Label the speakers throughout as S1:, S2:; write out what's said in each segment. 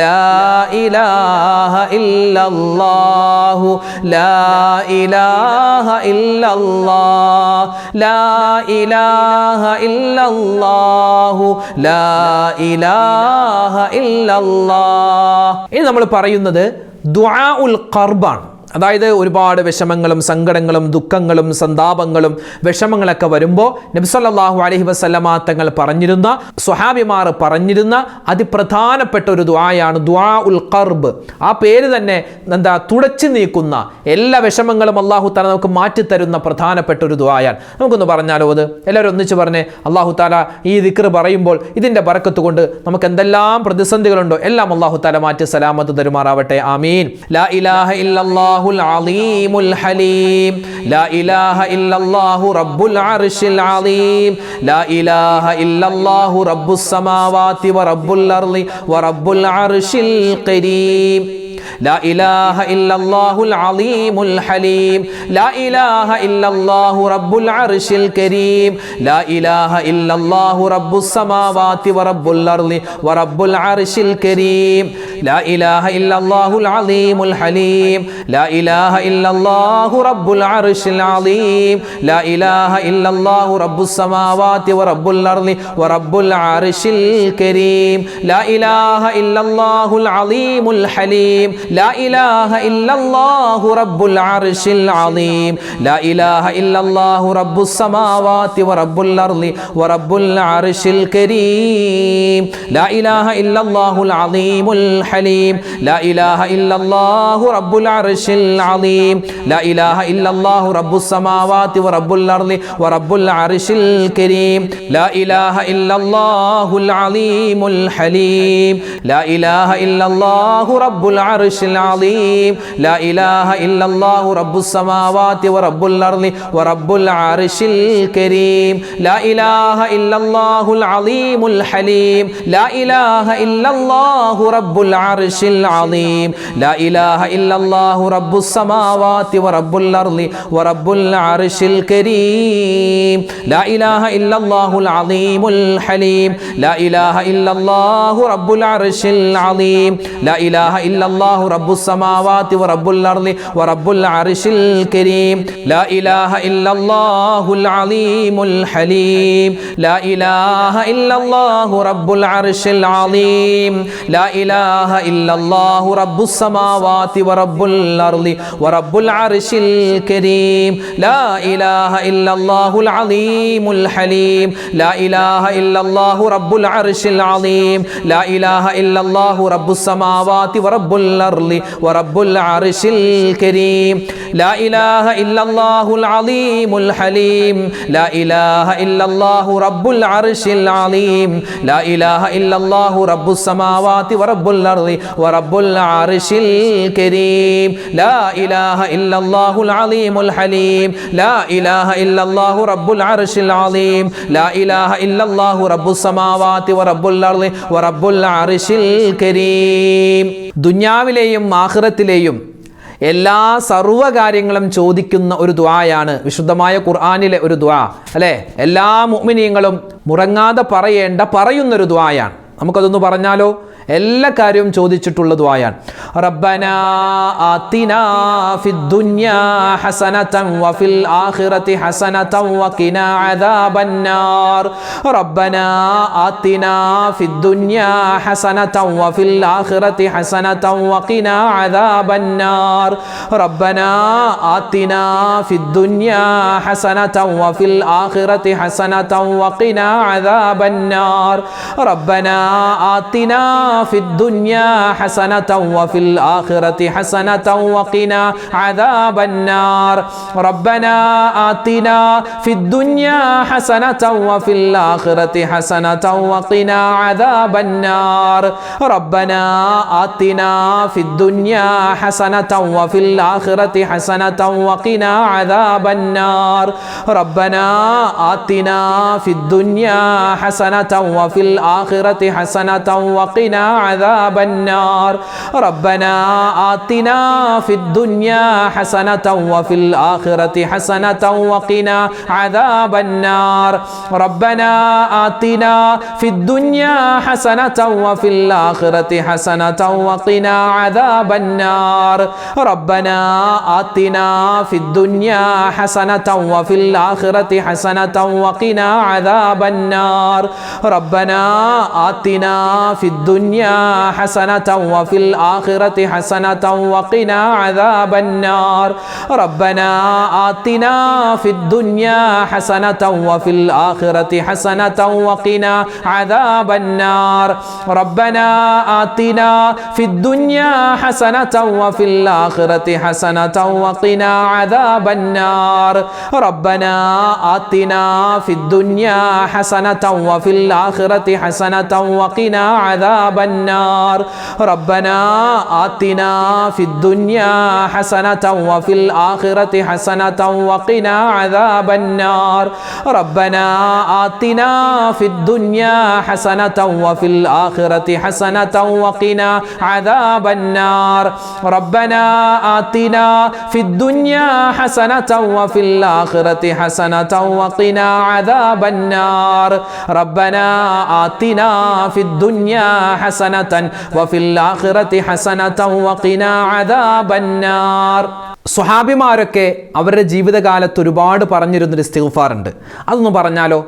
S1: ലാ ഇലാഹ ഇല്ലല്ലാഹു ലാ ഇലാഹ ഇല്ലല്ലാഹ് ലാ ഇലാഹ ഇല്ലല്ലാഹു ലാ ഇലാഹ ഇല്ലല്ലാഹ്. ഇനി നമ്മൾ പറയുന്നത് ദുആഉൽ ഖർബാണ്. അതായത് ഒരുപാട് വിഷമങ്ങളും സങ്കടങ്ങളും ദുഃഖങ്ങളും സന്താപങ്ങളും വിഷമങ്ങളൊക്കെ വരുമ്പോൾ നബി സല്ലല്ലാഹു അലൈഹി വസല്ലമ തങ്ങൾ പറഞ്ഞിരുന്ന, സ്വഹാബിമാർ പറഞ്ഞിരുന്ന അതിപ്രധാനപ്പെട്ട ഒരു ദുആയാണ് ദുആഉൽ ഖർബ്. ആ പേര് തന്നെ തുടച്ചു നീക്കുന്ന എല്ലാ വിഷമങ്ങളും അല്ലാഹു തആല നമുക്ക് മാറ്റിത്തരുന്ന പ്രധാനപ്പെട്ട ഒരു ദുആയാണ്. നമുക്കൊന്ന് പറഞ്ഞാലോ അത്? എല്ലാവരും ഒന്നിച്ച് പറഞ്ഞേ. അല്ലാഹു തആല ഈ ദിക്ർ പറയുമ്പോൾ ഇതിൻ്റെ ബറക്കത്ത് കൊണ്ട് നമുക്ക് എന്തെല്ലാം പ്രതിസന്ധികളുണ്ടോ എല്ലാം അല്ലാഹു തആല മാറ്റി സലാമത്ത് തരുമാറാവട്ടെ. ആമീൻ. ലാ ഇലാഹ ഇല്ലല്ലാഹു العظيم الحليم لا إله إلا الله رب العرش العظيم لا إله إلا الله رب السماوات ورب الأرض ورب العرش الكريم لا إله إلا الله العظيم الحليم لا إله إلا الله رب العرش الكريم لا إله إلا الله رب السماوات ورب الأرض ورب العرش الكريم لا إله إلا الله العظيم الحليم لا إله إلا الله رب العرش العظيم لا إله إلا الله رب السماوات ورب الأرض ورب العرش الكريم لا إله إلا الله العظيم الحليم لا إله إلا الله رب العرش العظيم لا إله إلا الله رب السماوات ورب الأرض ورب العرش الكريم لا إله إلا الله العظيم الحليم لا إله إلا الله رب العرش العظيم لا إله إلا الله رب السماوات ورب الأرض ورب العرش الكريم لا إله إلا الله العظيم الحليم لا إله إلا الله رب العرش العظيم لا إله إلا الله رب السماوات ورب الأرض ورب العرش الكريم لا إله إلا الله العظيم الحليم لا إله إلا الله رب العرش العظيم لا إله إلا الله رب السماوات ورب الأرض ورب العرش الكريم لا إله إلا الله العظيم الحليم لا إله إلا الله رب العرش العظيم لا إله إلا الله رب السماوات ورب الأرض ورب العرش الكريم لا إله إلا الله العظيم الحليم لا إله إلا الله رب العرش العظيم لا إله إلا الله رب السماوات ورب الأرض ورب العرش الكريم لا إله إلا الله العظيم الحليم لا إله إلا الله رب العرش العظيم لا إله إلا الله رب السماوات ورب الأرض ورب العرش الكريم لا إله إلا الله العظيم الحليم لا إله إلا الله رب العرش العظيم لا إله إلا الله رب السماوات ورب الأرض ورب العرش الكريم لا إله إلا الله العظيم الحليم لا إله إلا الله رب العرش العظيم لا إله إلا الله رب السماوات ورب الأرض ورب العرش الكريم. ദുനിയാവിലെയും ആഖിറത്തിലെയും എല്ലാ സർവ്വകാര്യങ്ങളും ചോദിക്കുന്ന ഒരു ദുആയാണ് വിശുദ്ധമായ ഖുർആനിലെ ഒരു ദുആ അല്ലേ? എല്ലാ മുഅ്മിനീങ്ങളും മുറങ്ങാതെ പറയുന്നൊരു ദുആയാണ്. നമുക്കതൊന്ന് പറഞ്ഞാലോ? എല്ലാ കാര്യവും ചോദിച്ചിട്ടുള്ള ദുആയാണ്. റബ്ബനാ ആതിനാ ഫിദ്ദുനിയാ ഹസനതൻ വഫിൽ ആഖിറതി ഹസനതൻ വഖിനാ അദാബന്നാർ റബ്ബനാ ആതിനാ ഫിദ്ദുനിയാ ഹസനതൻ വഫിൽ ആഖിറതി ഹസനതൻ വഖിനാ അദാബന്നാർ റബ്ബനാ ആതിനാ ഫിദ്ദുനിയാ ഹസനതൻ വഫിൽ ആഖിറതി ഹസനതൻ വഖിനാ അദാബന്നാർ റബ്ബനാ ആതിനാ في الدنيا حسنة وفي الآخرة حسنة وقنا عذاب النار ربنا آتنا في الدنيا حسنة وفي الآخرة حسنة وقنا عذاب النار ربنا آتنا في الدنيا حسنة وفي الآخرة حسنة وقنا عذاب النار ربنا آتنا في الدنيا حسنة وفي الآخرة حسنة وقنا عذاب النار ربنا آتنا في الدنيا حسنة وفي الآخرة الآخرة حسنة وقنا عذاب النار ربنا آتنا في الدنيا حسنة وفي الآخرة حسنة وقنا عذاب النار ربنا آتنا في الدنيا حسنة وفي الآخرة حسنة وقنا عذاب النار ربنا آتنا في الدنيا حسنة وفي الآخرة حسنة وقنا عذاب النار ربنا آتنا في الدنيا حسنة وفي الآخرة حسنة وقنا عذاب النار ربنا آتنا في الدنيا حسنة وفي الآخرة حسنة وقنا عذاب النار ربنا آتنا في الدنيا حسنة وفي الآخرة حسنة وقنا عذاب النار ربنا آتنا في الدنيا حسنة وفي الآخرة حسنة وقنا عذاب النار ربنا آتنا في الدنيا حسنة وفي الآخرة حسنة وقنا عذاب النار ربنا آتنا في الدنيا حسنة وفي الآخرة حسنة وقنا عذاب النار ربنا آتنا في الدنيا حسنة وفي الآخرة حسنة وقنا عذاب النار സ്വഹാബിമാരൊക്കെ അവരുടെ ജീവിതകാലത്ത് ഒരുപാട് പറഞ്ഞിരുന്നൊരു ഇസ്തിഗ്ഫാർ ഉണ്ട്. അതൊന്ന് പറഞ്ഞാലോ?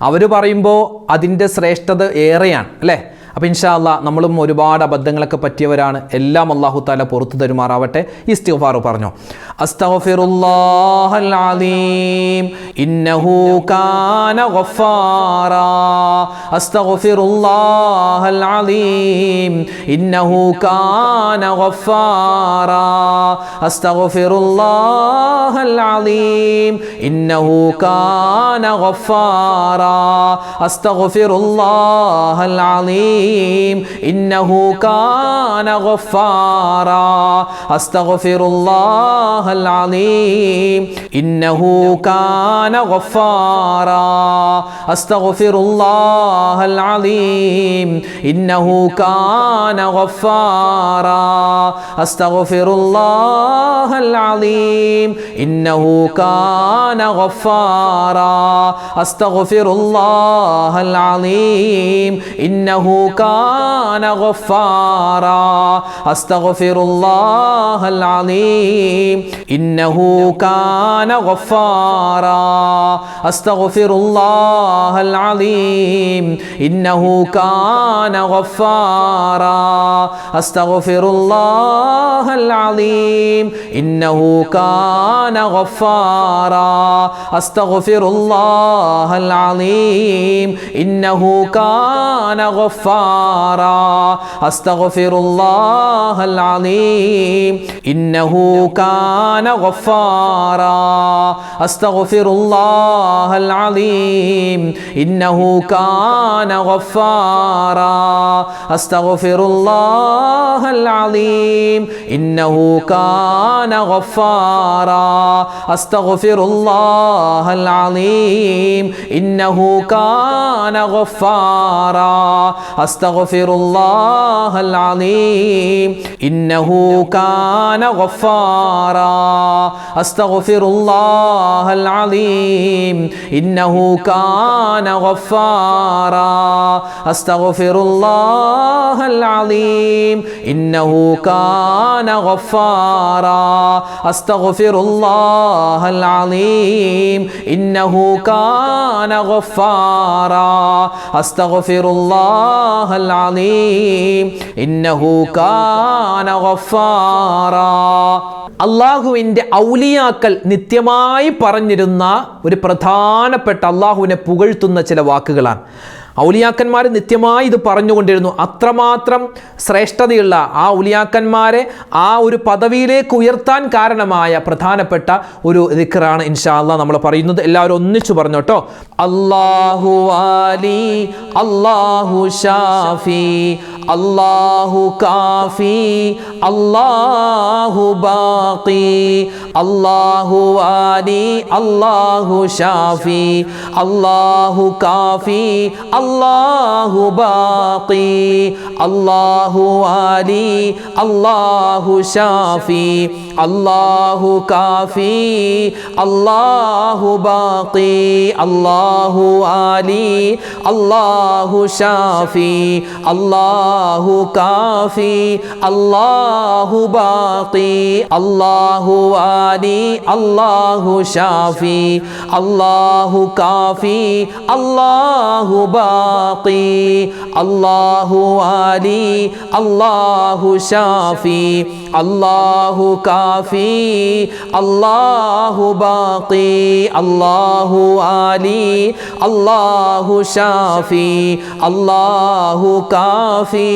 S1: അവർ പറയുമ്പോൾ അതിൻ്റെ ശ്രേഷ്ഠത ഏറെയാണ് അല്ലേ? അപ്പോൾ ഇൻഷാ അല്ലാഹ് നമ്മളും ഒരുപാട് അബദ്ധങ്ങളൊക്കെ പറ്റിയവരാണ്. എല്ലാം അല്ലാഹു തആല പുറത്തു തരുമാറാവട്ടെ. ഇസ്തിഗ്ഫാർ പറഞ്ഞു. അസ്തഗ്ഫിറുല്ലാഹൽ അലീം ഇന്നഹു കാന ഗഫാറാ അസ്തഗ്ഫിറുല്ലാഹൽ അലീം ഇന്നഹു കാന ഗഫാറാ അസ്തഗ്ഫിറുല്ലാഹൽ അലീം ഇന്നഹു കാന ഗഫാറാ അസ്തഗ്ഫിറുല്ലാഹൽ അലീം إنه كان غفارا أستغفر الله العظيم إنه كان غفارا أستغفر الله العظيم إنه كان غفارا أستغفر الله العظيم إنه كان غفارا أستغفر الله العظيم إنه كان غفارا أستغفر الله العظيم إنه كان غفارا أستغفر الله العظيم إنه كان غفارا أستغفر الله العظيم إنه كان غفارا أستغفر الله العظيم إنه كان غفارا أستغفر الله العظيم إنه كان غفارا أستغفر الله العظيم إنه كان غفارا أستغفر الله العظيم إنه كان غفارا أستغفر الله العظيم إنه كان غفارا أستغفر الله العظيم إنه كان غفارا أستغفر الله العظيم إنه كان غفارا أستغفر الله العظيم إنه كان غفارا أستغفر الله العظيم إنه كان غفارا أستغفر الله العظيم إنه كان غفارا അള്ളാഹുവിൻ്റെ ഔലിയാക്കൾ നിത്യമായി പറഞ്ഞിരുന്ന ഒരു പ്രധാനപ്പെട്ട അള്ളാഹുവിനെ പുകഴ്ത്തുന്ന ചില വാക്കുകളാണ്. ഔലിയാക്കന്മാർ നിത്യമായി ഇത് പറഞ്ഞുകൊണ്ടിരുന്നു. അത്രമാത്രം ശ്രേഷ്ഠതയുള്ള ആ ഔലിയാക്കന്മാരെ ആ ഒരു പദവിയിലേക്ക് ഉയർത്താൻ കാരണമായ പ്രധാനപ്പെട്ട ഒരു ദിക്റാണ് ഇൻഷാ അല്ലാഹ് നമ്മൾ പറയുന്നത്. എല്ലാവരും ഒന്നിച്ചു പറഞ്ഞു കേട്ടോ. അല്ലാഹു വാലി, അല്ലാഹു ഷാഫി, അല്ലാഹു കാഫി, അല്ലാഹു ബാഖി, അല്ലാഹു വാലി, അല്ലാഹു ഷാഫി, അല്ലാഹു കാഫി, അല്ലാഹു ബാഖി, അല്ലാഹു വാലി, അല്ലാഹു ഷാഫി, അല്ലാഹു കാഫി അല്ലാഹു ബാഖി അല്ലാഹു ആലി അല്ലാഹു ഷാഫി അല്ലാഹു കാഫി അല്ലാഹു ബാഖി അല്ലാഹു ആലി അല്ലാഹു ഷാഫി അല്ലാഹു കാഫി അല്ലാഹു ബാഖി അല്ലാഹു ആലി അല്ലാഹു ഷാഫി അല്ലാഹു കാഫി അല്ലാഹു ബാഖി അല്ലാഹു ആലി അല്ലാഹു ഷാഫി അല്ലാഹു കാഫി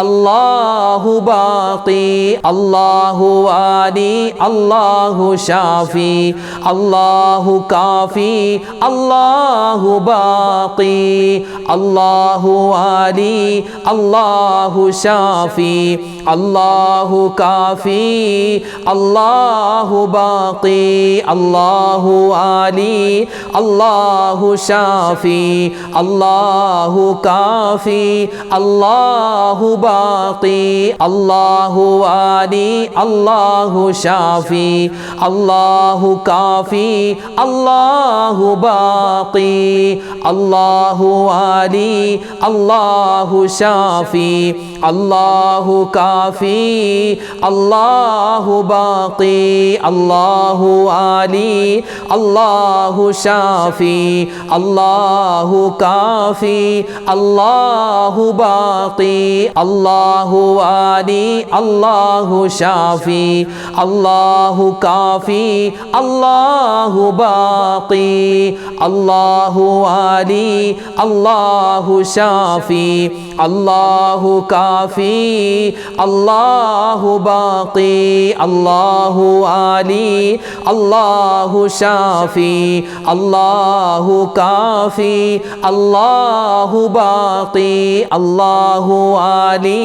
S1: അല്ലാഹു ബാഖി അല്ലാഹു ആലി അല്ലാഹു ഷാഫി അല്ലാഹു കാഫി അല്ലാഹു ബാഖി അല്ലാഹു ആലി അല്ലാഹു ഷാഫി അല്ലാഹു കാഫി അല്ലാഹു ബാഖി അല്ലാഹു ആലി അല്ലാഹു ഷാഫി അല്ലാഹു കാഫി അല്ലാഹു ബാഖി അല്ലാഹു ആലി അല്ലാഹു ഷാഫി അല്ലാഹു കാഫി അല്ലാഹു ബാഖി അല്ലാഹു ആലി അല്ലാഹു ഷാഫി അല്ലാഹു കാഫി അല്ലാഹു ബാഖി അല്ലാഹു ആലി അല്ലാഹു ഷാഫി അല്ലാഹു കാഫി അല്ലാഹു ബാഖി അല്ലാഹു ആലി അല്ലാഹു ഷാഫി അല്ലാഹു കാഫി അല്ലാഹു ബാഖി അല്ലാഹു ആലി അല്ലാഹു ഷാഫി അല്ലാഹു കാഫി അല്ലാഹു ബാഖി അല്ലാഹു ആലി അല്ലാഹു ഷാഫി അല്ലാഹു കാഫി അല്ലാഹു ബാഖി അല്ലാഹു ആലി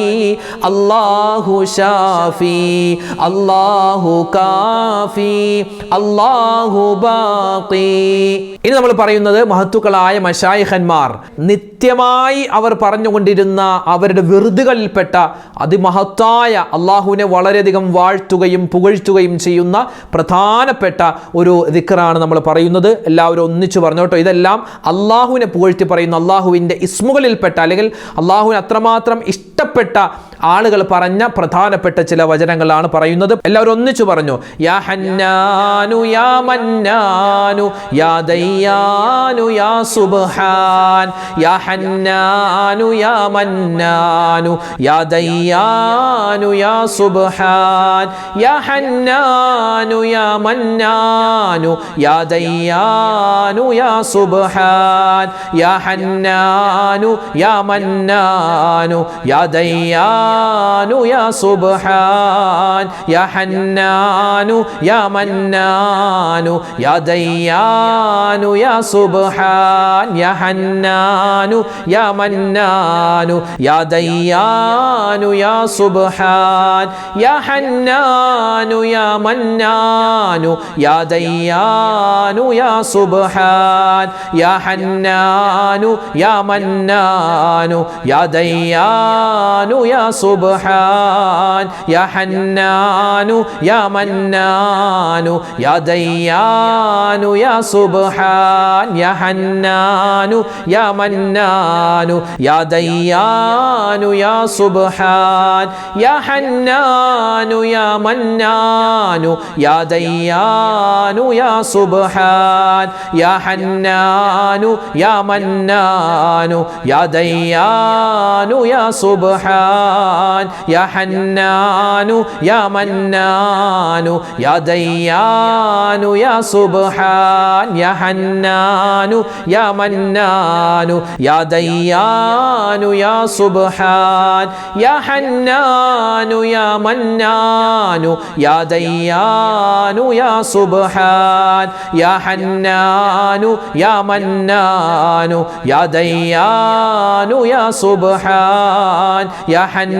S1: അല്ലാഹു ഷാഫി അല്ലാഹു കാഫി അല്ലാഹു ബാഖി. ഇനി നമ്മൾ പറയുന്നത് മഹത്തുക്കളായ മശായിഖന്മാർ നിത്യമായി അവർ പറഞ്ഞുകൊണ്ടിരുന്ന അവരുടെ വിറുതുകളിൽപ്പെട്ട അതിമഹത്തായ അള്ളാഹുവിനെ വളരെയധികം വാഴ്ത്തുകയും പുകഴ്ത്തുകയും ചെയ്യുന്ന പ്രധാനപ്പെട്ട ഒരു ദിക്റാണ് നമ്മൾ പറയുന്നത്. എല്ലാവരും ഒന്നിച്ചു പറഞ്ഞു കേട്ടോ. ഇതെല്ലാം അള്ളാഹുവിനെ പുകഴ്ത്തി പറയുന്ന അള്ളാഹുവിൻ്റെ ഇസ്മുകളിൽപ്പെട്ട അല്ലെങ്കിൽ അള്ളാഹുവിന് അത്രമാത്രം ഇഷ്ടപ്പെട്ട ആളുകൾ പറഞ്ഞ പ്രധാനപ്പെട്ട ചില വചനങ്ങളാണ് പറയുന്നത്. എല്ലാവരും ഒന്നിച്ചു പറഞ്ഞു. യാ ഹന്നാനു യാ മന്നാനു യാ ദയ്യാനു യാ സുബ്ഹാൻ യാ ഹന്നാനു യാ മന്നാനു യാ ദയ്യാനു യാ സുബ്ഹാൻ യാ ഹന്നാനു യാ മന്നാനു യാ ദയ്യാനു യാ സുബ്ഹാൻ യാ ഹന്നാനു യാ മന്നാനു യാ ദയ്യാനു യാ സുബ്ഹാൻ യാ ഹന്നാനു യാ മന്നാനു യാ ദയ്യാനു യാ സുബ്ഹാൻ യാ ഹന്നാനു യാ മന്നാനു യാ ദയ്യാനു യാ സുബ്ഹാൻ യാ ഹന്നാനു യാ മന്നാനു യാ ദയ്യാനു യാ സുബ്ഹാൻ യാ ഹന്നാനു യാ മന്നാനു യാ ദയ്യാനു യാ സുബ്ഹാൻ യാ ഹന്നാനു യാ മന്നാനു യാ ദയ്യാനു യാ സുബ്ഹാൻ യാ ഹന്നാനു യാ മന്നാനു യാ ദയ്യാനു യാ സുബ്ഹാൻ യാ ഹന്നാനു യാ മന്നാനു യാ ദയ്യാനു യാ സുബ്ഹാൻ യാ ഹന്നാനു യാ മന്നാനു യാ ദയ്യാനു യാ സുബ്ഹാൻ യാ ഹന്നാനു യാ മന്നാനു യാ ദയ്യാനു യാ സുബ്ഹാൻ യാ ഹന്നാനു യാ മന്നാനു യാ ദയ്യാനു യാ സുബ്ഹാൻ യാ ഹന്നാനു യാ മന്നാനു യാ ദയ്യാനു യാ സുബ്ഹാൻ യാ ഹന്നാനു യാ മന്നാനു യാ ദയ്യാനു യാ സുബ്ഹാൻ യാ ഹന്നാനു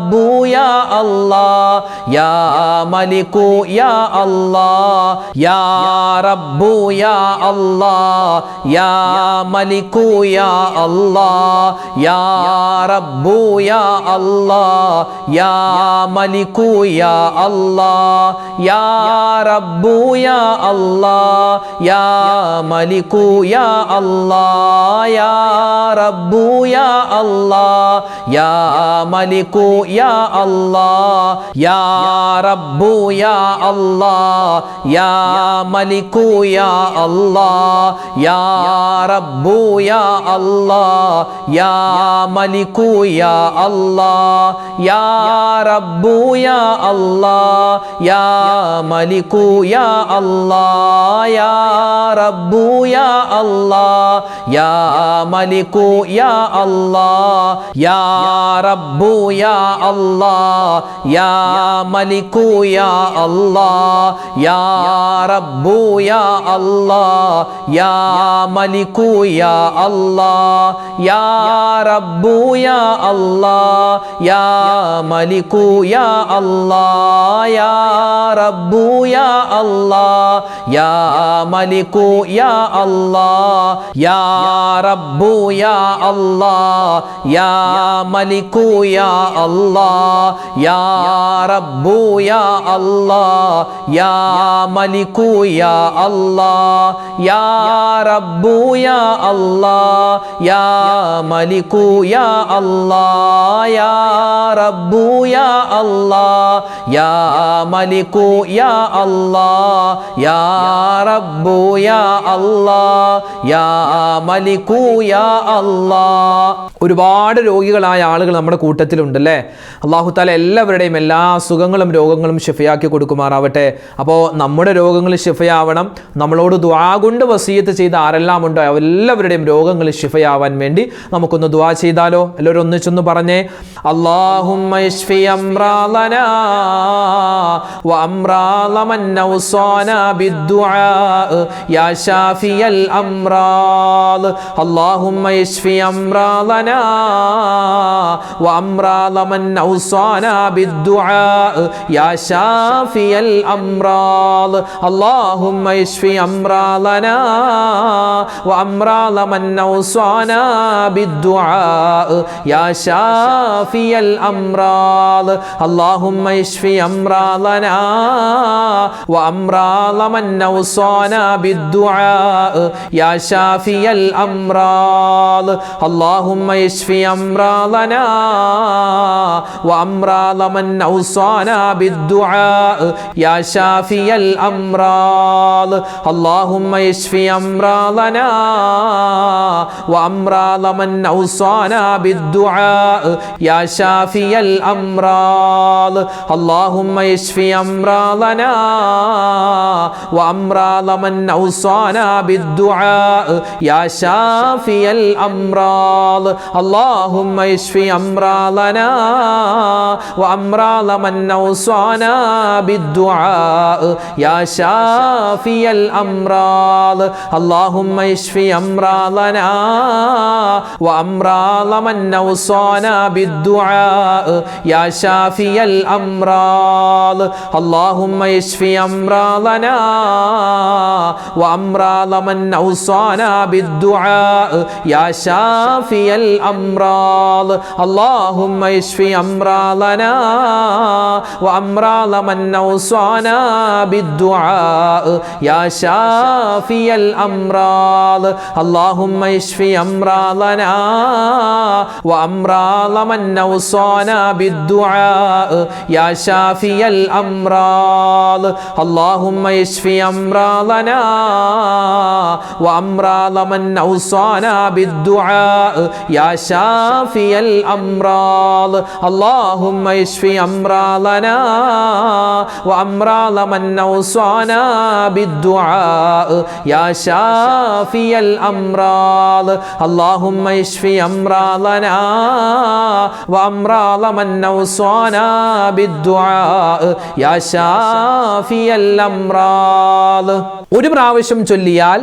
S1: റബ്ബു യാ അല്ലാഹ് യാ മലികു യാ അല്ലാഹ് യാ റബ്ബു യാ അല്ലാഹ് യാ മലികു യാ അല്ലാഹ് യാ റബ്ബു യാ അല്ലാഹ് യാ മലികു യാ അല്ലാഹ് യാ റബ്ബു യാ അല്ലാഹ് യാ മലികു യാ അല്ലാഹ് യാ റബ്ബു യാ അല്ലാഹ് യാ മലികു യാ അല്ലാഹ് യാ റബ്ബു യാ അല്ലാഹ് യാ മലികു യാ അല്ലാഹ് യാ റബ്ബു യാ അല്ലാഹ് യാ മലികു യാ അല്ലാഹ് യാ റബ്ബു യാ അല്ലാഹ് യാ മലികു യാ അല്ലാഹ് യാ റബ്ബു യാ അല്ലാഹ് യാ മലികു യാ അല്ലാഹ് യാ റബ്ബു യാ അല്ലാഹ് യാ മലികു യാ അല്ലാഹ് യാ റബ്ബു യാ അല്ലാഹ് യാ മലികു യാ അല്ലാഹ് യാ റബ്ബു യാ അല്ലാഹ് യാ മലികു യാ അല്ലാഹ് യാ റബ്ബു യാ അല്ലാഹ് യാ മലികു യാ അല്ലാഹ് യാ റബ്ബു യാ അല്ലാഹ് യാ മലികു യാ അല്ലാഹ് യാ റബ്ബു യാ അല്ലാഹ് യാ മലികു യാ അല്ലാഹ് യാ റബ്ബു യാ അല്ലാഹ് യാ മലികു യാ അല്ലാഹ് യാ റബ്ബു യാ അല്ലാഹ് യാ മലികു യാ അല്ലാഹ് യാ റബ്ബു യാ അല്ലാഹ് യാ മലികു യാ അല്ലാഹ്. ഒരുപാട് രോഗികളായ ആളുകൾ നമ്മുടെ കൂട്ടത്തിലുണ്ടല്ലേ. അല്ലാഹു തആല എല്ലാവരുടെയും എല്ലാ അസുഖങ്ങളും രോഗങ്ങളും ശിഫയാക്കി കൊടുക്കുമാറാവട്ടെ. അപ്പോൾ നമ്മുടെ രോഗങ്ങൾ ശിഫയാവണം. നമ്മളോട് ദുആ കൊണ്ട് വസിയത്ത് ചെയ്ത ആരെല്ലാം ഉണ്ടോ എല്ലാവരുടെയും രോഗങ്ങൾ ശിഫയാവാൻ വേണ്ടി നമുക്കൊന്ന് ദുആ ചെയ്താലോ? എല്ലാവരും ഒന്നിച്ചൊന്ന് പറഞ്ഞേ. അല്ലാഹുമ്മ ഇശ്ഫി അംറാദനാ വ അംറാദ മൻ ഔസാനാ ബിദ്ദുആ യാ ശാഫിയൽ അംറാദ്. അല്ലാഹുമ്മ ഇശ്ഫി അംറാദനാ വ അംറാദ മൻ ഔസാനാ ബിദ്ദുആ യാ ശാഫിയൽ അംറാദ്. അല്ലാഹുമ്മ ഇശ്ഫി അംറാദനാ വ അംറാദ മൻ ഔസാനാ ബിദ്ദുആ യാ ശാഫിയൽ അംറാദ്. അല്ലാഹുമ്മ ഇശ്ഫി അംറാദനാ വ അംറാദ മൻ ഔസാനാ ബിദ്ദുആ യാ ശാഫിയൽ അംറാദ്. അല്ലാഹുമ്മ ഇശ്ഫി അംറാദനാ വ അംറാദ മൻ ഔസാനാ ബിദ്ദുആ യാ ശാഫിയൽ അംറാദ്. അല്ലാഹുമ്മ ഇശ്ഫി അംറാദനാ വ അംറാദ മൻ ഔസാനാ ബിദ്ദുആ യാ ശാഫിയൽ അംറാദ്. അല്ലാഹുമ്മ ഇശ്ഫി അംറാദനാ വ അംറാദ മൻ ഔസാനാ ബിദ്ദുആ യാ ശാഫിയൽ അംറാദ്. അല്ലാഹുമ്മ ഇശ്ഫി അംറാദനാ വ അംറാദ മൻ ഔസാനാ ബിദ്ദുആ യാ ശാഫിയൽ അംറാദ്. അല്ലാഹുമ്മ ഇശ്ഫി അംറാദനാ വ അംറാദ മൻ ഔസാനാ ബിദ്ദുആ യാ ശാഫിയൽ അംറാദ്. അല്ലാഹുമ്മ ഇശ്ഫി അംറാദനാ വ അംറാദ മൻ ഔസാനാ ബിദ്ദുആ യാ ശാഫിയൽ അംറാദ്. അല്ലാഹുമ്മ ഇശ്ഫി അംറാദനാ വ അംറാദ മൻ ഔസാനാ ബിദ്ദുആ യാ ശാഫിയൽ അംറാദ്. അല്ലാഹുമ്മ ഇശ്ഫി അംറാദനാ വ അംറാദ മൻ ഔസാനാ ബിദ്ദുആ യാ ശാഫിയൽ അംറാദ്. അല്ലാഹുമ്മ ഇശ്ഫി അംറാദനാ വ അംറാദ മൻ ഔസാനാ ബിദ്ദുആ യാ ശാഫിയൽ അംറാദ്. അല്ലാഹുമ്മ ഇശ്ഫി അംറാദനാ വ അംറാദ മൻ ഔസാനാ ബിദ്ദുആ യാ ശാഫിയൽ അംറാദ്. അല്ലാഹുമ്മ ഇശ്ഫി അംറാദനാ വ അംറാദ മൻ ഔസാനാ ബിദ്ദുആ യാ ശാഫിയൽ അംറാദ്. ഒരു പ്രാവശ്യം ചൊല്ലിയാൽ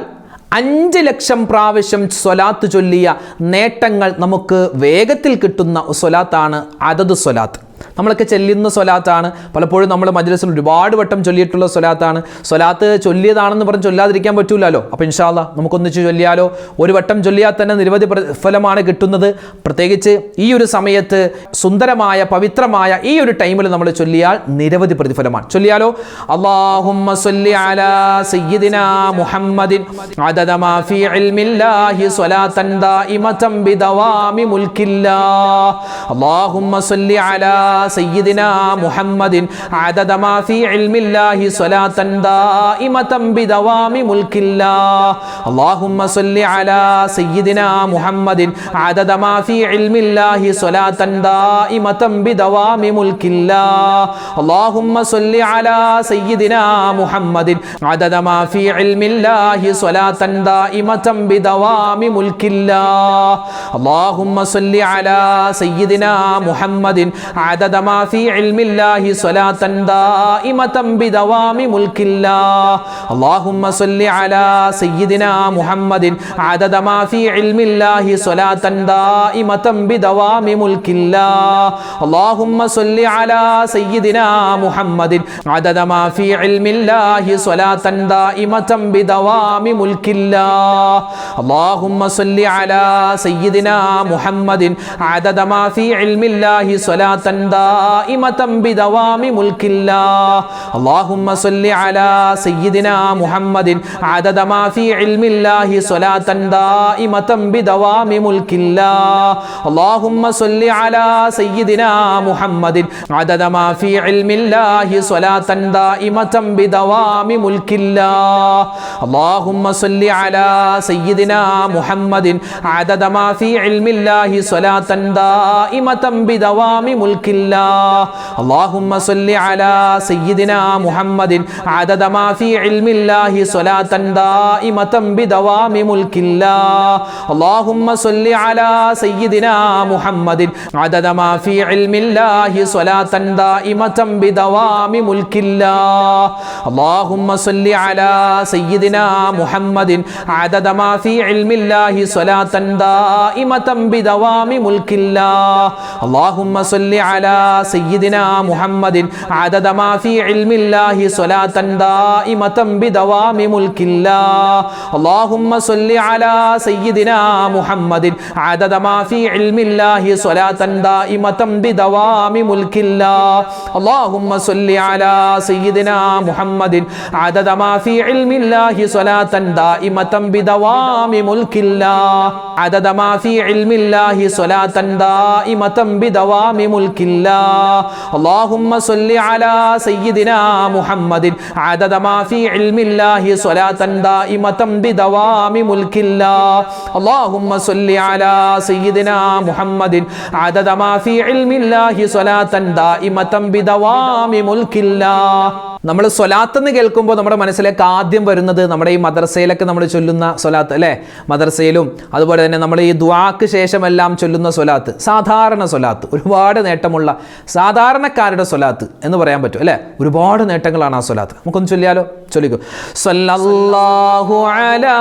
S1: 5 ലക്ഷം പ്രാവശ്യം സ്വലാത്ത് ചൊല്ലിയ നേട്ടങ്ങൾ നമുക്ക് വേഗത്തിൽ കിട്ടുന്ന സ്വലാത്താണ് അദദ് സ്വലാത്ത്. നമ്മളൊക്കെ ചെല്ലുന്ന സ്വലാത്താണ്. പലപ്പോഴും നമ്മൾ മജ്‌ലിസിൽ ഒരുപാട് വട്ടം ചൊല്ലിയിട്ടുള്ള സ്വലാത്താണ്. സ്വലാത്ത് ചൊല്ലിയതാണെന്ന് പറഞ്ഞ് ചൊല്ലാതിരിക്കാൻ പറ്റൂലല്ലോ. അപ്പോൾ ഇൻഷാ അല്ലാഹ് നമുക്കൊന്നിച്ച് ചൊല്ലിയാലോ? ഒരു വട്ടം ചൊല്ലിയാൽ തന്നെ നിരവധി ഫലമാണ് കിട്ടുന്നത്. പ്രത്യേകിച്ച് ഈ ഒരു സമയത്ത് സുന്ദരമായ പവിത്രമായ ഈ ഒരു ടൈമിൽ നമ്മൾ ചൊല്ലിയാൽ നിരവധി പ്രതിഫലമാണ്. ചൊല്ലിയാലോ? അല്ലാഹുമ്മ സ്വല്ലി അലാ സയ്യിദിനാ മുഹമ്മദിൻ അദദ മാ ഫീ ഇൽമില്ലാഹി സ്വലാത്തൻ ദായിമതൻ ബിദവാമി മുൽക്കില്ലാഹ്. അല്ലാഹുമ്മ സ്വല്ലി അലാ സയ്യിദിനാ മുഹമ്മദിൻ അദദ മാ ഫീ ഇൽമില്ലാഹി സ്വലാത്തൻ ദായിമതൻ ബിദവാമി മുൽക്കില്ലാഹ്. അല്ലാഹുമ്മ സ്വല്ലി അലാ സയ്യിദിനാ മുഹമ്മദിൻ അദദ മാ ഫീ ഇൽമില്ലാഹി സ്വലാത്തൻ ദായിമതൻ ബിദവാമി മുൽക്കില്ലാഹ്. അല്ലാഹുമ്മ സ്വല്ലി അലാ സയ്യിദിനാ മുഹമ്മദിൻ അദദ മാ ഫീ ഇൽമില്ലാഹി സ്വലാത്തൻ ദായിമതൻ ബിദവാമി മുൽക്കില്ലാഹ്. അല്ലാഹുമ്മ സ്വല്ലി അലാ സയ്യിദിനാ മുഹമ്മദിൻ അദദ മാ ഫീ ഇൽമില്ലാഹി സ്വലാത്തൻ ദായിമതൻ ബിദവാമി മുൽക്കില്ലാഹ്. അല്ലാഹുമ്മ സ്വല്ലി അലാ സയ്യിദിനാ മുഹമ്മദിൻ അദദ മാ ഫീ ഇൽമില്ലാഹി സ്വലാത്തൻ ദായിമതൻ ബിദവാമി മുൽക്കില്ലാഹ്. അല്ലാഹുമ്മ സ്വല്ലി അലാ സയ്യിദിനാ മുഹമ്മദിൻ അദദ മാ ഫീ ഇൽമില്ലാഹി സ്വലാത്തൻ ദായിമതൻ ബിദവാമി മുൽക്കില്ലാഹ്. അല്ലാഹുമ്മ സ്വല്ലി അലാ സയ്യിദിനാ മുഹമ്മദിൻ അദദ മാ ഫീ ഇൽമില്ലാഹി സ്വലാത്തൻ ദായിമതൻ ബിദവാമി മുൽക്കില്ലാഹ്. അല്ലാഹുമ്മ സ്വല്ലി അലാ സയ്യിദിനാ മുഹമ്മദിൻ അദദ മാ ഫീ ഇൽമില്ലാഹി സ്വലാത്തൻ ദായിമതൻ ബിദവാമി മുൽക്കില്ലാഹ്. അല്ലാഹുമ്മ സ്വല്ലി അലാ സയ്യിദിനാ മുഹമ്മദിൻ അദദ മാ ഫീ ഇൽമില്ലാഹി സ്വലാത്തൻ ദായിമതൻ ബിദവാമി മുൽക്കില്ലാഹ്. അല്ലാഹുമ്മ സ്വല്ലി അലാ സയ്യിദിനാ മുഹമ്മദിൻ അദദ മാ ഫീ ഇൽമില്ലാഹി സ്വലാത്തൻ ദായിമതൻ ബിദവാമി മുൽക്കില്ലാഹ്. അല്ലാഹുമ്മ സ്വല്ലി അലാ സയ്യിദിനാ മുഹമ്മദിൻ അദദ മാ ഫീ ഇൽമില്ലാഹി സ്വലാത്തൻ ദായിമതൻ ബിദവാമി മുൽക്കില്ലാഹ്. അല്ലാഹുമ്മ സ്വല്ലി അലാ സയ്യിദിനാ മുഹമ്മദിൻ അദദ മാ ഫീ ഇൽമില്ലാഹി സ്വലാത്തൻ ദായിമതൻ ബിദവാമി മുൽക്കില്ലാഹ്. അല്ലാഹുമ്മ സ്വല്ലി അലാ സയ്യിദിനാ മുഹമ്മദിൻ അദദ മാ ഫീ ഇൽമില്ലാഹി സ്വലാത്തൻ ദായിമതൻ ബിദവാമി മുൽക്കില്ലാഹ്. അല്ലാഹുമ്മ സ്വല്ലി അലാ സയ്യിദിനാ മുഹമ്മദിൻ അദദ മാ ഫീ ഇൽമില്ലാഹി സ്വലാത്തൻ ദായിമതൻ ബിദവാമി മുൽക്കില്ലാഹ്. അല്ലാഹുമ്മ സ്വല്ലി അലാ സയ്യിദിനാ മുഹമ്മദിൻ അദദ മാ ഫീ ഇൽമില്ലാഹി സ്വലാത്തൻ ദായിമതൻ ബിദവാമി മുൽക്കില്ലാഹ്. അല്ലാഹുമ്മ സ്വല്ലി അലാ സയ്യിദിനാ മുഹമ്മദിൻ അദദ മാ ഫീ ഇൽമില്ലാഹി സ്വലാത്തൻ ദായിമതൻ ബിദവാമി മുൽക്കില്ലാഹ്. അദദ മാ ഫീ ഇൽമില്ലാഹി സ്വലാത്തൻ ദായിമതൻ ബിദവാമി മുൽക്കില്ലാഹ്. അല്ലാഹുമ്മ സ്വല്ലി അലാ സയ്യിദിനാ മുഹമ്മദിൻ അദദ മാ ഫീ ഇൽമില്ലാഹി സ്വലാത്തൻ ദായിമതൻ ബിദവാമി മുൽക്കില്ലാഹ്. അല്ലാഹുമ്മ സ്വല്ലി അലാ സയ്യിദിനാ മുഹമ്മദിൻ അദദ മാ ഫീ ഇൽമില്ലാഹി സ്വലാത്തൻ ദായിമതൻ ബിദവാമി മുൽക്കില്ലാഹ്. നമ്മൾ സ്വലാത്ത് എന്ന് കേൾക്കുമ്പോൾ നമ്മുടെ മനസ്സിലേക്ക് ആദ്യം വരുന്നത് നമ്മുടെ ഈ മദ്രസയിലൊക്കെ നമ്മൾ ചൊല്ലുന്ന സ്വലാത്ത് അല്ലേ? മദ്രസയിലും അതുപോലെ തന്നെ നമ്മൾ ഈ ദുആക്ക് ശേഷമെല്ലാം ചൊല്ലുന്ന സ്വലാത്ത്, സാധാരണ സ്വലാത്ത്, ഒരുപാട് നേട്ടമുള്ള സാധാരണക്കാരുടെ സ്വലാത്ത് എന്ന് പറയാൻ പറ്റും അല്ലേ? ഒരുപാട് നേട്ടങ്ങളാണ് ആ സ്വലാത്ത്. നമുക്കൊന്ന് ചൊല്ലിയാലോ? ചൊല്ലിക്കോ. സ്വല്ലല്ലാഹു അലാ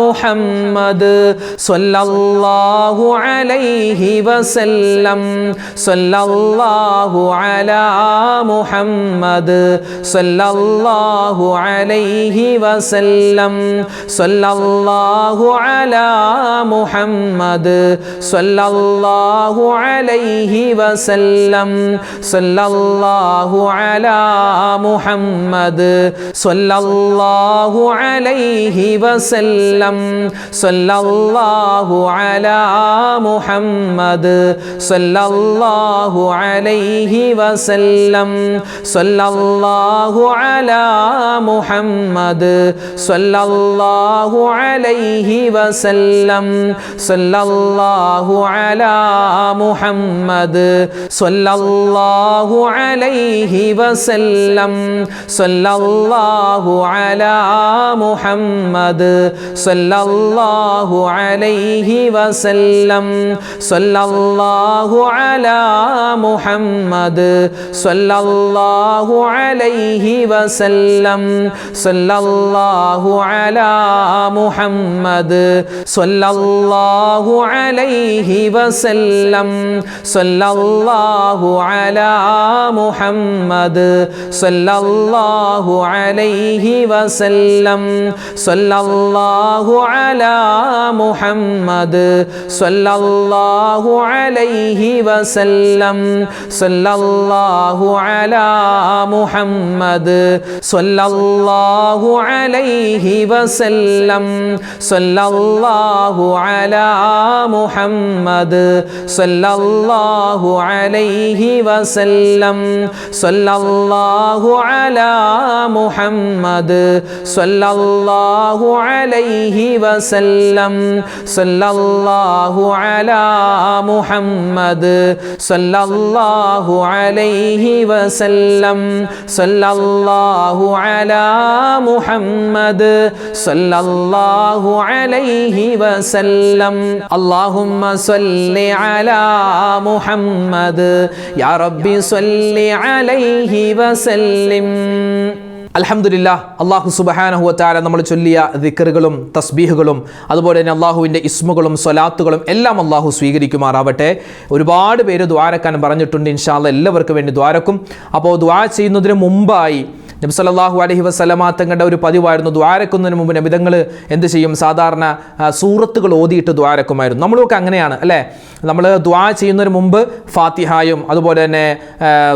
S1: മുഹമ്മദ് സ്വല്ലല്ലാഹു അലൈഹി വസല്ലം സ്വല്ലല്ലാഹു അലാ മുഹമ്മദ് സ്വല്ലല്ലാഹു അലൈഹി വസല്ലം സ്വല്ലല്ലാഹു അലാ മുഹമ്മദ് സ്വല്ലല്ലാഹു അലൈഹി വസല്ലം സ്വല്ലല്ലാഹു അലാ മുഹമ്മദ് സ്വല്ലല്ലാഹു അലൈഹി വസല്ലം സ്വല്ലല്ലാഹു അലാ മുഹമ്മദ് സ്വല്ലല്ലാഹു അലൈഹി വസല്ലം സ്വല്ലല്ലാഹു അലാ മുഹമ്മദ് സ്വല്ലല്ലാഹു അലൈഹി വസല്ലം സ്വല്ലല്ലാഹു അലാ മുഹമ്മദ് സ്വല്ലല്ലാഹു അലൈഹി വസല്ലം സ്വല്ലല്ലാഹു അലാ മുഹമ്മദ് സ്വല്ലല്ലാഹു അലൈഹി വസല്ലം സ്വല്ലല്ലാഹു അലാ മുഹമ്മദ് സ്വല്ലല്ലാഹു അലൈഹി عليه وسلم صلى الله على محمد صلى الله عليه وسلم صلى الله على محمد صلى الله عليه وسلم صلى الله على محمد صلى الله عليه وسلم صلى الله على محمد صلى الله عليه وسلم صلى الله على محمد صلى الله عليه وسلم صلى الله على محمد صلى الله عليه وسلم صلى الله على محمد صلى الله عليه وسلم صلى الله على محمد صلى الله عليه وسلم اللهم صل على محمد يا ربي صل عليه وسلم. അൽഹംദുലില്ലാഹ്, അള്ളാഹു സുബ്ഹാനഹു വ തആല നമ്മൾ ചൊല്ലിയ ദിക്റുകളും തസ്ബീഹുകളും അതുപോലെ തന്നെ അള്ളാഹുവിൻ്റെ ഇസ്മുകളും സ്വലാത്തുകളും എല്ലാം അള്ളാഹു സ്വീകരിക്കുമാറാവട്ടെ. ഒരുപാട് പേര് ദ്വാരക്കാൻ പറഞ്ഞിട്ടുണ്ട്. ഇൻഷാ അല്ലാഹ് എല്ലാവർക്കും വേണ്ടി ദ്വാരക്കും. അപ്പോൾ ദ്വാ ചെയ്യുന്നതിന് മുമ്പായി നബി സല്ലല്ലാഹു അലൈഹി വസല്ലമ തങ്ങളുടെ ഒരു പതിവായിരുന്നു, ദ്വാരക്കുന്നതിന് മുമ്പ് നബിതങ്ങൾ എന്ത് ചെയ്യും, സാധാരണ സൂറത്തുകൾ ഓതിയിട്ട് ദ്വാരക്കുമായിരുന്നു. നമ്മളൊക്കെ അങ്ങനെയാണ് അല്ലേ? നമ്മൾ ദ്വാ ചെയ്യുന്നതിന് മുമ്പ് ഫാത്തിഹായും അതുപോലെ തന്നെ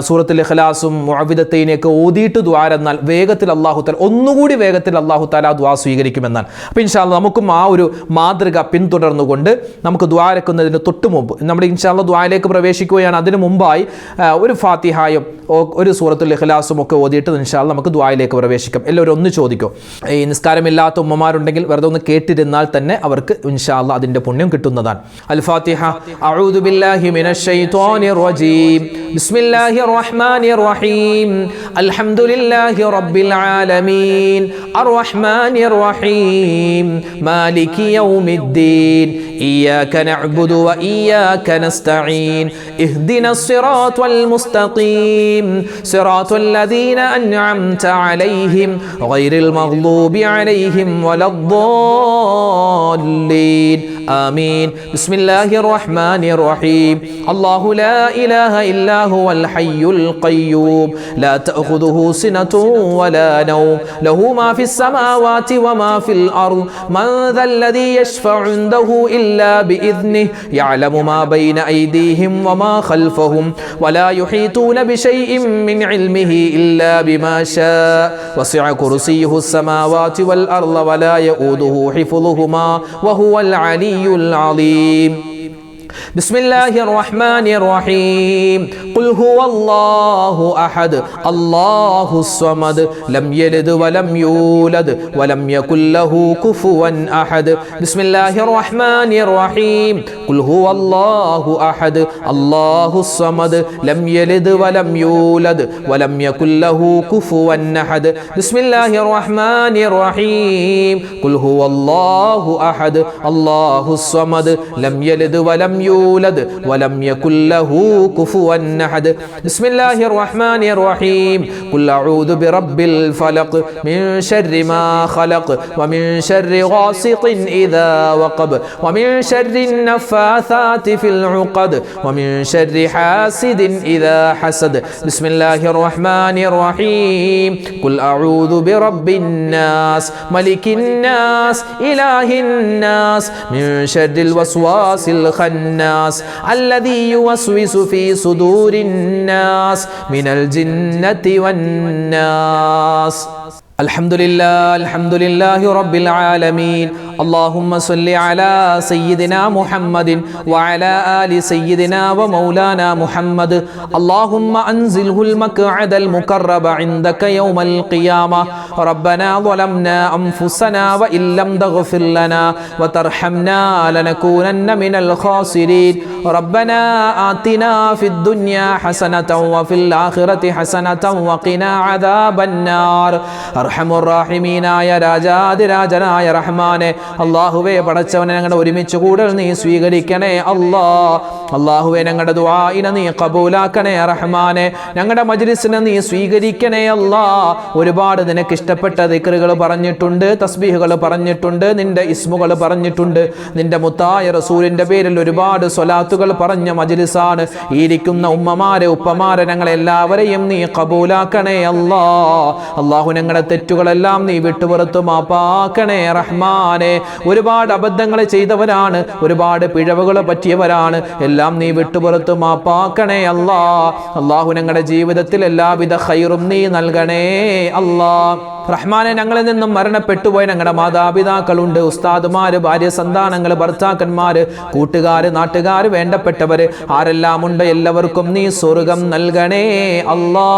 S1: സൂറത്തുൽ ഇഖ്ലാസും മുഅവ്വിദത്തൈനൊക്കെ ഓതിയിട്ട് ദ്വാരെന്നാൽ വേഗത്തിൽ അല്ലാഹു തആല ഒന്നുകൂടി വേഗത്തിൽ അല്ലാഹു തആല ആ ദ്വാ സ്വീകരിക്കുമെന്നാണ്. അപ്പോൾ ഇൻഷാ അല്ലാഹ് നമുക്കും ആ ഒരു മാതൃക പിന്തുടർന്നുകൊണ്ട് നമുക്ക് ദ്വാരക്കുന്നതിന് തൊട്ട് മുമ്പ് നമ്മൾ ഇൻഷാ അല്ലാഹ് ദ്വായിലേക്ക് പ്രവേശിക്കുകയാണ്. അതിന് മുമ്പായി ഒരു ഫാത്തിഹായും ഒരു സൂറത്തുൽ ഇഖ്ലാസും ഒക്കെ ഓതിയിട്ട് ഇൻഷാ അല്ലാഹ് നമുക്ക് ദ്വായിലേക്ക് പ്രവേശിക്കാം. എല്ലാവരും ഒന്ന് ചോദിക്കോ, ഈ നിസ്കാരമില്ലാത്ത ഉമ്മമാരുണ്ടെങ്കിൽ വെറുതെ ഒന്ന് കേട്ടിരുന്നാൽ തന്നെ അവർക്ക് ഇൻഷാ അല്ലാഹ് അതിൻ്റെ പുണ്യം കിട്ടുന്നതാണ്. അൽ ഫാത്തിഹ. അഊദു ബില്ലാഹി മിനശ് ശൈത്വാനിർ റജീം. ബിസ്മില്ലാഹിർ റഹ്മാനിർ റഹീം. അൽഹംദുലില്ലാഹി റബ്ബിൽ ആലമീൻ അർറഹ്മാനിർ റഹീം മാലികി യൗമിദ്ദീൻ ഇയ്യാക നഅ്ബുദു വ ഇയ്യാക നസ്തഈൻ ഇഹ്ദിനസ് സിറാത്തൽ മുസ്തഖീം സിറാത്തൽ ലദീന അൻഅംത അലൈഹിം ഗൈറിൽ മഗ്ദൂബി അലൈഹിം വലദ്ദാല്ലീൻ ആമീൻ. ബിസ്മില്ലാഹിർ റഹ്മാനിർ റഹീം. അല്ലാഹു ലാ ഇലാഹ ഇല്ലാ ഹുവൽ ഹയ്യുൽ ഖയ്യൂം ലാ തഅഖുദുഹു സിനതുൻ വലാ നൗം ലഹു മാ ഫിസ് സമാവാതി വമാ ഫിൽ അർദ് മൻ ദല്ലദീ യശ്ഫഉ ഇൻദഹു ഇല്ലാ ബിഇذനിഹി യഅലമു മാ ബൈന അയ്ദീഹിം വമാ ഖൽഫഹും വലാ യുഹീതൂന ബിശൈഇൻ മിൻ ഇൽമിഹി ഇല്ലാ ബിമാ ശാഅ വസിഅ കുർസിയ്യുഹു السماوات والأرض ولا يؤوده حفظهما وهو العلي العظيم. بسم الله الرحمن الرحيم. قل هو الله أحد الله الصمد لم يلد ولم يولد ولم يكن له كفوا أحد. بسم الله الرحمن الرحيم. قل هو الله أحد الله الصمد لم يلد ولم يولد ولم يكن له كفوا أحد. بسم الله الرحمن الرحيم. قل هو الله أحد الله الصمد لم يلد ولم يولد ولم يكن له كفوا أحد. بسم الله الرحمن الرحيم. قل أعوذ برب الفلق من شر ما خلق ومن شر غاسق إذا وقب ومن شر النفاثات في العقد ومن شر حاسد إذا حسد. بسم الله الرحمن الرحيم. قل أعوذ برب الناس ملك الناس إله الناس من شر الوسواس الخناس الذي يوسوس في صدور الناس من الجنة والناس. الحمد لله رب العالمين. اللهم صل على سيدنا محمد وعلى آل سيدنا ومولانا محمد. اللهم أنزله المقعد المقرب عندك يوم القيامة. ربنا ظلمنا أنفسنا وإن لم تغفر لنا وترحمنا لنكونن من الخاسرين. ربنا آتنا في الدنيا حسنة وفي الآخرة حسنة وقنا عذاب النار. അർഹമുർ റഹീമീനായ രാജാതിരാജനായ റഹ്മാനെ, അല്ലാഹുവേ പടച്ചവനെ ഞങ്ങളുടെ ഒരുമിച്ച് കൂടൽ നീ സ്വീകരിക്കണേ അല്ലാ. അല്ലാഹുവേ ഞങ്ങളുടെ ദുആഇനെ നീ ഖബൂലാക്കണേ റഹ്മാനെ. ഞങ്ങളുടെ മജ്ലിസിനെ നീ സ്വീകരിക്കണേ അല്ലാ. ഒരുപാട് നിനക്ക് ഇഷ്ടപ്പെട്ട ദിക്റുകൾ പറഞ്ഞിട്ടുണ്ട്, തസ്ബീഹുകൾ പറഞ്ഞിട്ടുണ്ട്, നിന്റെ ഇസ്മുകൾ പറഞ്ഞിട്ടുണ്ട്, നിന്റെ മുത്തായ റസൂലിന്റെ പേരിൽ ഒരുപാട് സ്വലാത്തുകൾ പറഞ്ഞ മജ്ലിസാണ്. ഇരിക്കുന്ന ഉമ്മമാരെ ഉപ്പമാരെ ഞങ്ങളെല്ലാവരെയും നീ ഖബൂലാക്കണേ അല്ലാ. അല്ലാഹു ഞങ്ങളുടെ തെറ്റുകളെല്ലാം നീ വിട്ടുപുറത്തു മാപ്പാക്കണേ റഹ്മാനെ. ഒരുപാട് അബദ്ധങ്ങൾ ചെയ്തവരാണ്, ഒരുപാട് പിഴവുകൾ പറ്റിയവരാണ്, എല്ലാം നീ വിട്ടുപുറത്തു മാപ്പാക്കണേ അല്ലാ. അല്ലാഹു ഞങ്ങളുടെ ജീവിതത്തിൽ എല്ലാവിധ ഖൈറും നീ നൽകണേ അല്ലാ. റഹ്മാനെ, ഞങ്ങളിൽ നിന്നും മരണപ്പെട്ടുപോയ ഞങ്ങളുടെ മാതാപിതാക്കളുണ്ട്, ഉസ്താദുമാര്, ഭാര്യ സന്താനങ്ങൾ, ഭർത്താക്കന്മാര്, കൂട്ടുകാര്, നാട്ടുകാര്, വേണ്ടപ്പെട്ടവര് ആരെല്ലാം ഉണ്ട് എല്ലാവർക്കും നീ സ്വർഗം നൽകണേ അല്ലാ.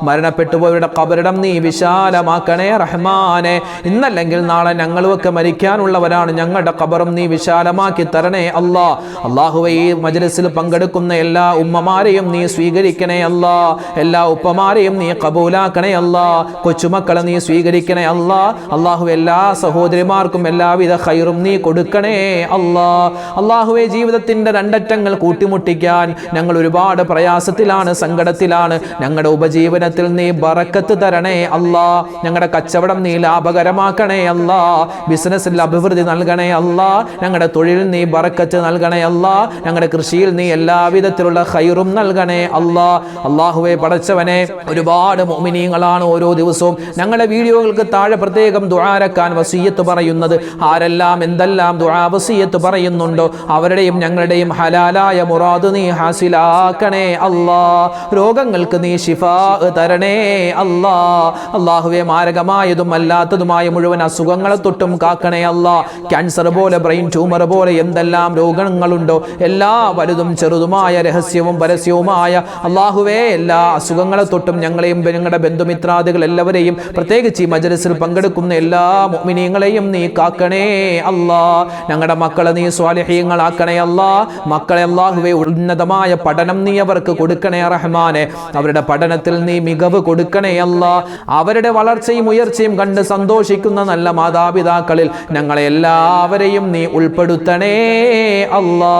S1: മരണപ്പെട്ടുപോയവരുടെ ഖബറിടം നീ വിശാലമാക്കണേ റഹ്മാനെ. ഇന്നല്ലെങ്കിൽ നാളെ ഞങ്ങളുമൊക്കെ മരിക്കാനുള്ളവരാണ്, ഞങ്ങളുടെ ഖബറും നീ വിശാലമാക്കി തരണേ അല്ലാ. അല്ലാഹുവേ, ഈ മജ്ലിസിൽ പങ്കെടുക്കുന്ന എല്ലാ ഉമ്മമാരെയും നീ സ്വീകരിക്കണേ അല്ലാ. എല്ലാ ഉപ്പമാരെയും നീ ഖബൂലാക്കണേ അല്ലാ. കൊച്ചുമക്കളെ നീ സ്വീകരിക്കണേ അല്ലാ. അല്ലാഹു എല്ലാ സഹോദരിമാർക്കും എല്ലാവിധ ഖൈറും നീ കൊടുക്കണേ അല്ലാ. അല്ലാഹുവേ, ജീവിതത്തിന്റെ രണ്ടറ്റങ്ങൾ കൂട്ടിമുട്ടിക്കാൻ ഞങ്ങൾ ഒരുപാട് പ്രയാസത്തിലാണ്, സങ്കടത്തിലാണ്. ഞങ്ങളുടെ ഉപജീവനത്തിൽ നീ ബറക്കത്ത് തരണേ അല്ലാ. ഞങ്ങളുടെ കച്ചവടം നീ ലാഭകരമാക്കണേ അല്ലാ. ബിസിനസ്സിൽ അഭിവൃദ്ധി നൽകണേ അല്ലാ. ഞങ്ങളുടെ തൊഴിലിൽ നീ ബറക്കത്ത് നൽകണേ അല്ലാ. ഞങ്ങളുടെ കൃഷിയിൽ നീ എല്ലാവിധത്തിലുള്ള ഖൈറും നൽകണേ അല്ലാ. അല്ലാഹുവേ പടച്ചവനെ, ഒരുപാട് മുഅ്മിനീങ്ങളാണ് ഓരോ ദിവസവും ഞങ്ങളുടെ വീഡിയോകൾക്ക് താഴെ പ്രത്യേകം ദുആരക്കാൻ വസിയ്യത്ത് പറയുന്നത്. ആരെല്ലാം എന്തെല്ലാം ദുആ വസിയ്യത്ത് പറയുന്നുണ്ടോ അവരുടെയും ഞങ്ങളുടെയും ഹലാലായ മുറാദ് നീ ഹാസിലാക്കണേ അല്ലാ. രോഗങ്ങൾക്ക് നീ ശിഫാ തരണേ അല്ലാ. അല്ലാഹുവേ, മാരകമായതും അല്ലാത്തതുമായ മുഴുവൻ അസുഖങ്ങളെ തൊട്ടും കാക്കണേ അല്ലാ. ക്യാൻസർ പോലെ, ബ്രെയിൻ ട്യൂമർ പോലെ എന്തെല്ലാം രോഗങ്ങളുണ്ടോ എല്ലാ വലുതും ചെറുതുമായ രഹസ്യവും പരസ്യവുമായ അല്ലാഹുവേ എല്ലാ അസുഖങ്ങളെ തൊട്ടും ഞങ്ങളെയും ഞങ്ങളുടെ ബന്ധുമിത്രാദികൾ എല്ലാവരെയും, പ്രത്യേകിച്ച് ഈ മജ്ലിസിൽ പങ്കെടുക്കുന്ന എല്ലാ മുഅ്മിനീങ്ങളെയും നീ കാക്കണേ അല്ലാ. ഞങ്ങളുടെ മക്കളെ നീ സ്വാലിഹീങ്ങളാക്കണേ അല്ലാ. മക്കളെ അല്ലാഹുവേ, ഉന്നതമായ പഠനം നീ അവർക്ക് കൊടുക്കണേ റഹ്മാനെ. അവരുടെ പഠനത്തിൽ നീ മികവ് കൊടുക്കണേ അല്ലാ. അവരുടെ വളർച്ചയും ഉയർച്ചയും കണ്ട് സന്തോഷിക്കുന്ന നല്ല മാതാപിതാക്കളിൽ ഞങ്ങളെ എല്ലാവരെയും നീ ഉൾപ്പെടുത്തണേ അല്ലാ.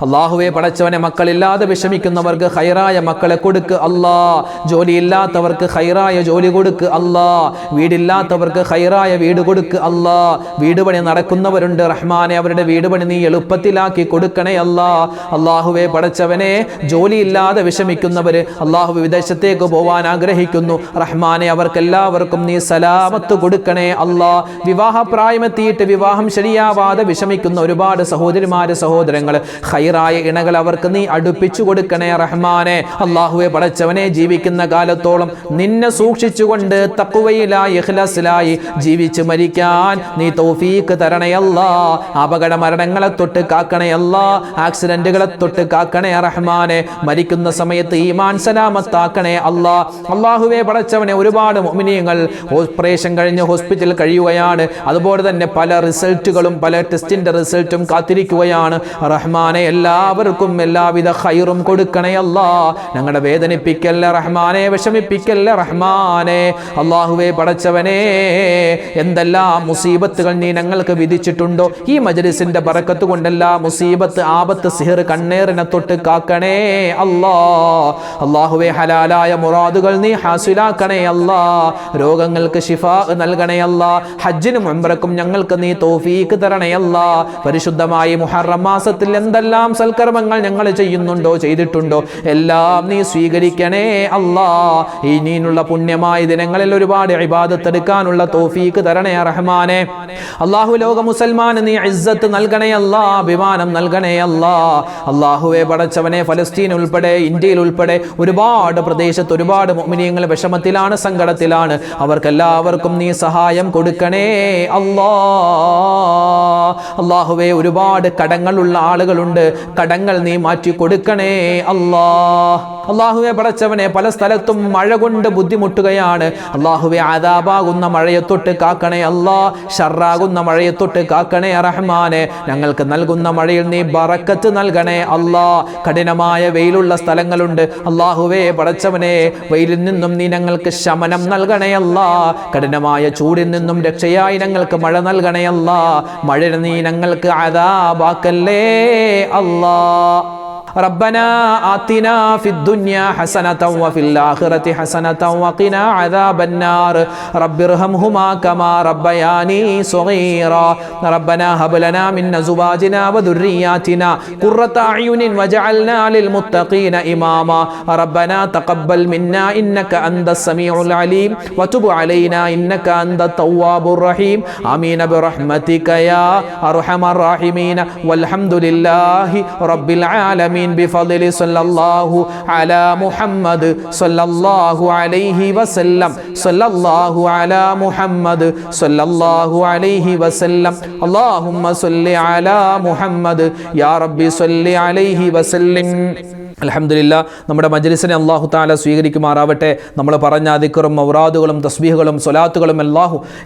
S1: അല്ലാഹുവേ പടച്ചവനെ, മക്കളില്ലാതെ വിഷമിക്കുന്നവർക്ക് ഖൈറായ മക്കളെ കൊടുക്ക് അല്ലാ. ജോലിയില്ലാത്തവർക്ക് ഖൈറായ ജോലി കൊടുക്ക് അല്ലാ. വീടില്ലാത്തവർക്ക് ഖൈറായ വീട് കൊടുക്ക് അല്ലാ. വീട് പണി നടക്കുന്നവരുണ്ട് റഹ്മാനെ, അവരുടെ വീട് പണി നീ എളുപ്പത്തിലാക്കി കൊടുക്കണേ അല്ലാ. അല്ലാഹുവേ പടച്ചവനെ, ജോലിയില്ലാതെ വിഷമിക്കുന്നവര് അല്ലാഹു വിദേശത്തേക്ക് പോവാൻ ആഗ്രഹിക്കുന്നു റഹ്മാനെ, അവർക്കെല്ലാവർക്കും നീ സലാമത്ത് കൊടുക്കണേ അല്ലാ. വിവാഹപ്രായമെത്തിയിട്ട് വിവാഹം ശരിയാവാതെ വിഷമിക്കുന്ന ഒരുപാട് സഹോദരിമാര്, സഹോദരങ്ങൾ, ഖൈറായ ഇണകൾ അവർക്ക് നീ അടുപ്പിച്ചു കൊടുക്കണേ റഹ്മാനെ. അല്ലാഹുവേ പടച്ചവനെ, ജീവിക്കുന്ന കാലത്തോളം നിന്നെ സൂക്ഷിച്ചുകൊണ്ട് തഖ്വയിലായി ഇഖ്ലാസിലായി ജീവിച്ച് മരിക്കാൻ നീ തൗഫീഖ് തരണേ അല്ലാ. അപകട മരണങ്ങളെ തൊട്ട് കാക്കണേ അല്ലാ. ആക്സിഡന്റുകളെ തൊട്ട് കാക്കണേ റഹ്മാനെ. മരിക്കുന്ന സമയത്ത് ഈമാൻ സലാമത്താക്കണേ അല്ലാ. അല്ലാഹുവേ പടച്ചവനെ, ഒരുപാട് മുഅ്മിനീങ്ങൾ ഓപ്പറേഷൻ കഴിഞ്ഞ് ഹോസ്പിറ്റലിൽ കഴിയുകയാണ്. അതുപോലെ തന്നെ പല റിസൾട്ടുകളും പല ടെസ്റ്റിന്റെ റിസൾട്ടും കാത്തിരിക്കുകയാണ് റഹ്മാനെ. എല്ലാവർക്കും എല്ലാവിധ ഖൈറും കൊടുക്കണേ അല്ലാ. ഞങ്ങളുടെ വേദനിപ്പിക്കല്ല റഹ്മാനെ, വിഷമിപ്പിക്കല്ല റഹ്മാനെ. അല്ലാഹുവേ പടച്ചവനെ, എന്തെല്ലാം മുസീബത്തുകൾ നീ ഞങ്ങൾക്ക് വിധിച്ചിട്ടുണ്ടോ ഈ മജ്ലിസിന്റെ ബറക്കത്ത് കൊണ്ടെല്ലാ മുസീബത്ത്, ആപത്ത്, സിഹർ, കണ്ണേറിനെ തൊട്ട് കാക്കണേ അല്ലാ. അല്ലാഹുവേ, ഹലാലായ മുറാദുകൾ നീ ഹാസിലാക്കണേ അല്ലാ. രോഗങ്ങൾക്ക് ശിഫാ നൽകണേ അല്ലാ. ഹജ്ജിനും ഉംറക്കും ഞങ്ങൾക്ക് നീ തൗഫീഖ് തരണേ അല്ലാ. പരിശുദ്ധമായ മുഹറം മാസത്തിൽ എന്തെല്ലാം സൽക്കർമ്മങ്ങൾ ഞങ്ങൾ ചെയ്യുന്നുണ്ടോ, ചെയ്തിട്ടുണ്ടോ എല്ലാം നീ സ്വീകരിക്കണേ അല്ലാ. ഇനിയുള്ള പുണ്യമായ ദിനങ്ങളിൽ ഒരുപാട് ഇബാദത്ത് എടുക്കാനുള്ള തൗഫീഖ് തരണേ റഹ്മാനെ. അല്ലാഹു, ലോക മുസൽമാന് നീ ഇസ്സത്ത് നൽകണേ അല്ലാ, അഭിമാനം നൽകണേ അല്ലാ. അല്ലാഹുവേ പടച്ചവനെ, ഫലസ്തീൻ ഉൾപ്പെടെ ഇന്ത്യയിൽ ഉൾപ്പെടെ ഒരുപാട് പ്രദേശത്ത് ഒരുപാട് മുഅ്മിനീങ്ങൾ വിഷമത്തിലാണ്, സങ്കടത്തിലാണ്. അവർക്കെല്ലാവർക്കും നീ സഹായം കൊടുക്കണേ അല്ലാ. അല്ലാഹുവേ, ഒരുപാട് കടങ്ങളുള്ള ആളുകളുണ്ട്. കടങ്ങളുണ്ട്, കടങ്ങൾ നീ മാറ്റി കൊടുക്കണേ അല്ലാഹുവേ പടച്ചവനെ, പല സ്ഥലത്തും മഴ കൊണ്ട് ബുദ്ധിമുട്ടുകയാണ്. അല്ലാഹുവേ അദാബാകുന്ന മഴയെ തൊട്ട് കാക്കണേ അല്ലാ, ഷർറാകുന്ന മഴയെ തൊട്ട് കാക്കണേ റഹ്മാനെ. ഞങ്ങൾക്ക് നൽകുന്ന മഴയിൽ നീ ബറക്കത്ത് നൽകണേ അല്ലാ. കഠിനമായ വെയിലുള്ള സ്ഥലങ്ങളുണ്ട്, അല്ലാഹുവേ പടച്ചവനെ, വെയിലിൽ നിന്നും നീ ഞങ്ങൾക്ക് ശമനം നൽകണേ അല്ലാ. കഠിനമായ ചൂടിൽ നിന്നും രക്ഷയായി ഞങ്ങൾക്ക് മഴ നൽകണേ അല്ലാ. മഴ നീ ഞങ്ങൾക്ക് അദാബാക്കല്ലേ അല്ലാ. ربنا آتنا في الدنيا حسنة وفي الآخرة حسنة وقنا عذاب النار رب ارحمهما كما ربياني صغيرا ربنا هب لنا من أزواجنا وذرياتنا قرة أعين واجعلنا للمتقين إماما ربنا تقبل منا إنك أنت السميع العليم وتب علينا إنك أنت التواب الرحيم آمين برحمتك يا أرحم الراحمين والحمد لله رب العالمين بفضل صلى الله على محمد صلى الله عليه وسلم صلى الله على محمد صلى الله عليه وسلم اللهم صل على محمد يا ربي صل عليه وسلم. അൽഹംദുലില്ലാ, നമ്മുടെ മജ്ലിസിനെ അല്ലാഹു തആല സ്വീകരിക്കുമാറാവട്ടെ. നമ്മൾ പറഞ്ഞ ദിക്റും ഔറാദുകളും തസ്ബീഹുകളും സ്വലാത്തുകളും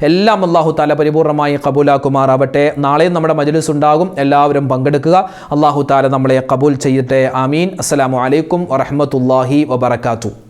S1: എല്ലാം അല്ലാഹു തആല പരിപൂർണമായി ഖബൂലാക്കുമാറാവട്ടെ. നാളെയും നമ്മുടെ മജ്ലിസ് ഉണ്ടാകും, എല്ലാവരും പങ്കെടുക്കുക. അല്ലാഹു തആല നമ്മളെ ഖബൂൽ ചെയ്യട്ടെ. ആമീൻ. അസ്സലാമു അലൈക്കും വറഹ്മത്തുള്ളാഹി വബറകാതുഹു.